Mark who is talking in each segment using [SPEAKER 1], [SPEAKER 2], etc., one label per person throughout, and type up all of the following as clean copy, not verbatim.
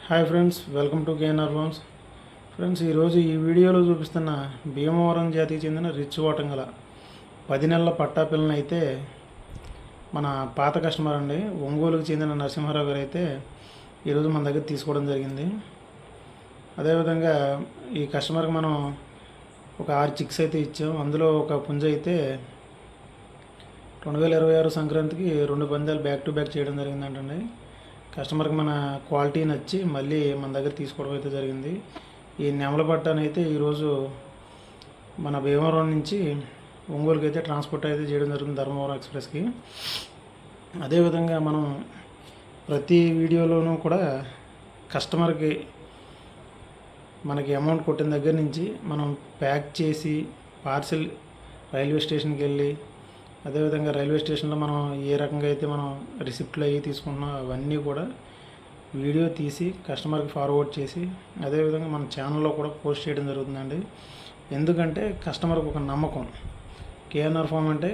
[SPEAKER 1] Hi friends, welcome to KNR farms. Friends, ఈరోజు ఈ వీడియోలో చూపిస్తున్న భీమవరం జాతికి చెందిన రిచ్ ఓటం గల 10 నెలల పట్టా పిల్లని అయితే మన పాత కస్టమర్ అండి, ఒంగోలుకు చెందిన నరసింహారావు గారు అయితే ఈరోజు మన దగ్గర తీసుకోవడం జరిగింది. అదేవిధంగా ఈ కస్టమర్కి మనం ఒక 6 చిక్స్ అయితే ఇచ్చాం. అందులో ఒక పుంజ అయితే 2026 సంక్రాంతికి 2 పందాలు బ్యాక్ టు బ్యాక్ చేయడం జరిగిందంటండి. కస్టమర్కి మన క్వాలిటీ నచ్చి మళ్ళీ మన దగ్గర తీసుకోవడం అయితే జరిగింది. ఈ నెమల పట్టాను అయితే ఈరోజు మన భీమవరం నుంచి ఒంగోలుకి అయితే ట్రాన్స్పోర్ట్ అయితే చేయడం జరుగుతుంది, ధర్మవరం ఎక్స్ప్రెస్కి. అదేవిధంగా మనం ప్రతి వీడియోలోనూ కూడా కస్టమర్కి మనకి అమౌంట్ కొట్టిన దగ్గర నుంచి మనం ప్యాక్ చేసి పార్సిల్ రైల్వే స్టేషన్కి వెళ్ళి, అదేవిధంగా రైల్వే స్టేషన్లో మనం ఏ రకంగా అయితే మనం రిసిప్ట్లు అవి తీసుకుంటున్నాం అవన్నీ కూడా వీడియో తీసి కస్టమర్కి ఫార్వర్డ్ చేసి అదేవిధంగా మన ఛానల్లో కూడా పోస్ట్ చేయడం జరుగుతుందండి. ఎందుకంటే కస్టమర్కి ఒక నమ్మకం, కేఎన్ఆర్ ఫార్మ్ అంటే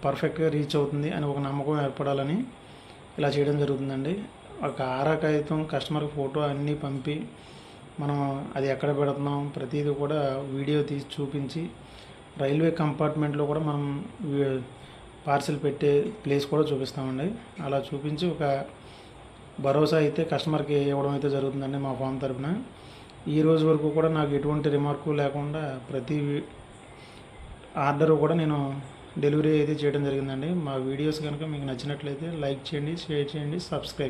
[SPEAKER 1] పర్ఫెక్ట్గా రీచ్ అవుతుంది అని ఒక నమ్మకం ఏర్పడాలని ఇలా చేయడం జరుగుతుందండి. ఒక ఆరా కాగితం కస్టమర్కి ఫోటో అన్నీ పంపి మనం అది ఎక్కడ పెడుతున్నాం ప్రతిదీ కూడా వీడియో తీసి చూపించి రైల్వే కంపార్ట్మెంట్లో కూడా మనం పార్సిల్ పెట్టే ప్లేస్ కూడా చూపిస్తామండి. అలా చూపించి ఒక భరోసా అయితే కస్టమర్కి ఇవ్వడం అయితే జరుగుతుందండి మా ఫామ్ తరఫున. ఈ రోజు వరకు కూడా నాకు ఎటువంటి రిమార్కు లేకుండా ప్రతి ఆర్డర్ కూడా నేను డెలివరీ అయితే చేయడం జరిగిందండి. మా వీడియోస్ కనుక మీకు నచ్చినట్లయితే లైక్ చేయండి, షేర్ చేయండి, సబ్స్క్రైబ్.